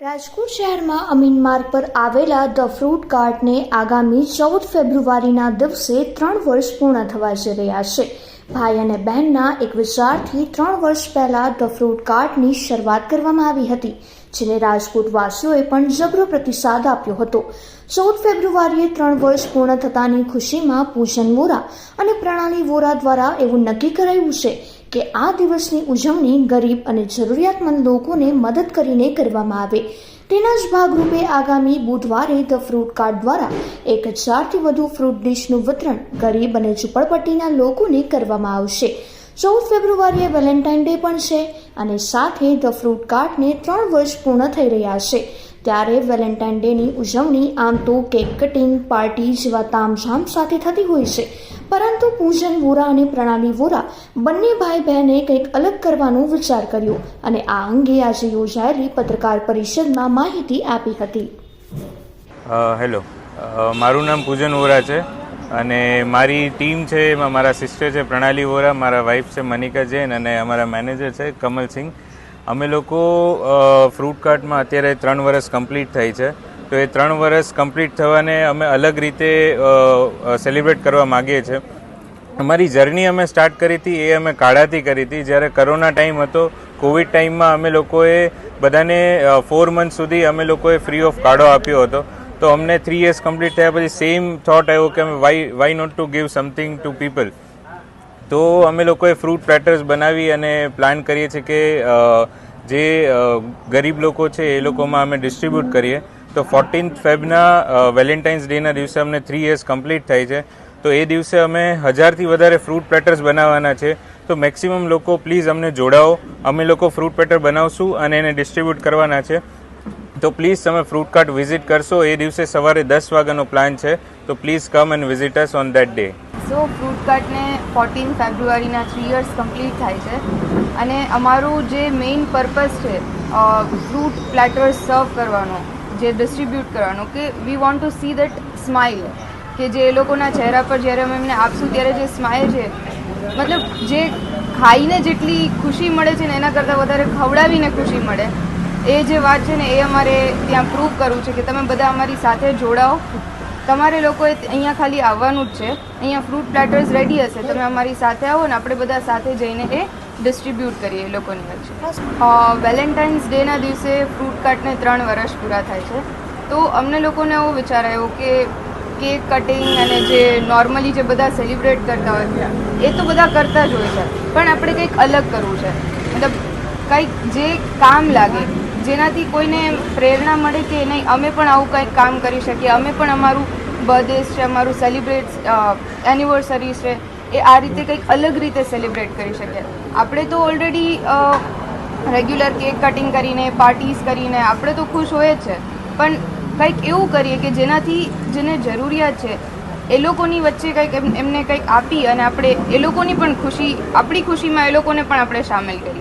રાજકોટ શહેરમાં અમીન માર્ગ પર આવેલા ધ ફ્રૂટ કાર્ટને આગામી 14 ફેબ્રુઆરીના દિવસે 3 વર્ષ પૂર્ણ થવા જઈ રહ્યા છે. ભાઈ અને બહેનના એક વિચારથી 3 વર્ષ પહેલા ધ ફ્રૂટ કાર્ટની શરૂઆત કરવામાં આવી હતી, જેને રાજકોટ વાસીઓએ પણ જબરો પ્રતિસાદ આપ્યો હતો. 14 ફેબ્રુઆરીએ 3 વર્ષ પૂર્ણ થતાની ખુશીમાં પૂજન વોરા અને પ્રણાલી વોરા દ્વારા એવું નક્કી કરાયું છે કે આ દિવસની ઉજવણી ગરીબ અને જરૂરિયાતમંદ લોકોને મદદ કરીને કરવામાં આવે. તેના જ ભાગરૂપે આગામી બુધવારે ધ ફ્રૂટ કાર્ટ દ્વારા 1000થી વધુ ફ્રૂટ ડીશનું વિતરણ ગરીબ અને ઝૂંપડપટ્ટીના લોકોને કરવામાં આવશે. 14 ફેબ્રુઆરીએ વેલેન્ટાઇન ડે પણ છે અને સાથે ધ ફ્રૂટ કાર્ટને 3 વર્ષ પૂર્ણ થઈ રહ્યા છે. ત્યારે વેલેન્ટાઇન ડેની ઉજવણી આમ તો કેક કટિંગ, પાર્ટી જેવા તામઝામ સાથે થતી હોય છે, પરંતુ પૂજન વોરા અને પ્રણાલી વોરા બંને ભાઈ બહેને કંઈક અલગ કરવાનો વિચાર કર્યો અને આ અંગે આજે યોજાયેલી પત્રકાર પરિષદમાં માહિતી આપી હતી. હેલો, મારું નામ પૂજન વોરા છે અને મારી ટીમ છે એમાં મારા સિસ્ટર છે પ્રણાલી વોરા, મારા વાઈફ છે મનિકા જૈન અને અમારા મેનેજર છે કમલસિંહ. અમે લોકો ફ્રૂટ કાર્ટમાં અત્યારે 3 વર્ષ કમ્પ્લીટ થઈ છે, તો એ 3 વર્ષ કમ્પ્લીટ થવાને અમે અલગ રીતે સેલિબ્રેટ કરવા માગીએ છીએ. અમારી જર્ની અમે સ્ટાર્ટ કરી હતી એ અમે કાઢાથી કરી હતી. જ્યારે કોરોના ટાઈમ હતો, કોવિડ ટાઈમમાં અમે લોકોએ બધાને 4 મંથ સુધી અમે લોકોએ ફ્રી ઓફ કાઢો આપ્યો હતો. તો અમને 3 years કમ્પ્લીટ થયા પછી સેમ થોટ આવ્યો કે અમે why not to give something to people. તો અમે લોકોએ ફ્રૂટ પ્લેટર્સ બનાવી અને પ્લાન કરીએ છીએ કે જે ગરીબ લોકો છે એ લોકોમાં અમે ડિસ્ટ્રીબ્યુટ કરીએ. તો 14th ફેબના વેલેન્ટાઇન્સ ડેના દિવસે અમને 3 years કમ્પ્લીટ થાય છે. તો એ દિવસે અમે 1000થી વધારે ફ્રૂટ પ્લેટર્સ બનાવવાના છે. તો મેક્સિમમ લોકો પ્લીઝ અમને જોડાઓ. અમે લોકો ફ્રૂટ પ્લેટર બનાવશું અને એને ડિસ્ટ્રીબ્યુટ કરવાના છે. તો પ્લીઝ તમે ફ્રૂટ કાર્ટ વિઝિટ કરશો. એ દિવસે સવારે 10 વાગ્યાનો પ્લાન છે. તો please come and visit us on that day. So fruit કાર્ટને 14 ફેબ્રુઆરીના 3 years કમ્પ્લીટ થાય છે અને અમારું જે મેઇન પર્પઝ છે ફ્રૂટ પ્લેટર્સ સર્વ કરવાનો, જે ડિસ્ટ્રીબ્યુટ કરવાનો, કે we want to see that smile, કે જે એ લોકોના ચહેરા પર જ્યારે અમે એમને આપશું ત્યારે જે સ્માઇલ છે, મતલબ જે ખાઈને જેટલી ખુશી મળે છે ને એના કરતાં વધારે ખવડાવીને ખુશી મળે, એ જે વાત છે ને એ અમારે ત્યાં પ્રૂવ કરવું છે કે તમે બધા અમારી સાથે જોડાઓ. તમારે લોકોએ અહીંયા ખાલી આવવાનું જ છે. અહીંયા ફ્રૂટ પ્લેટર્સ રેડી હશે, તમે અમારી સાથે આવો ને આપણે બધા સાથે જઈને એ ડિસ્ટ્રીબ્યુટ કરીએ એ લોકોની વચ્ચે. વેલેન્ટાઇન્સ ડેના દિવસે ફ્રૂટ કાર્ટને 3 વર્ષ પૂરા થાય છે. તો અમને લોકોને એવો વિચાર આવ્યો કે કેક કટિંગ અને જે નોર્મલી જે બધા સેલિબ્રેટ કરતા હોય એ તો બધા કરતા જ હોય છે, પણ આપણે કંઈક અલગ કરવું છે. મતલબ કંઈક જે કામ લાગે, જેનાથી કોઈને પ્રેરણા મળે કે નહીં અમે પણ આવું કંઈક કામ કરી શકીએ, અમે પણ અમારું બર્થડેઝ છે, અમારું એનિવર્સરી છે, એ આ રીતે કંઈક અલગ રીતે સેલિબ્રેટ કરી શકીએ. આપણે તો ઓલરેડી રેગ્યુલર કેક કટિંગ કરીને, પાર્ટીઝ કરીને આપણે તો ખુશ હોય જ છે, પણ કંઈક એવું કરીએ કે જેનાથી જેને જરૂરિયાત છે એ લોકોની વચ્ચે કંઈક એમને કંઈક આપી અને આપણે એ લોકોની પણ ખુશી, આપણી ખુશીમાં એ લોકોને પણ આપણે સામેલ કરીએ.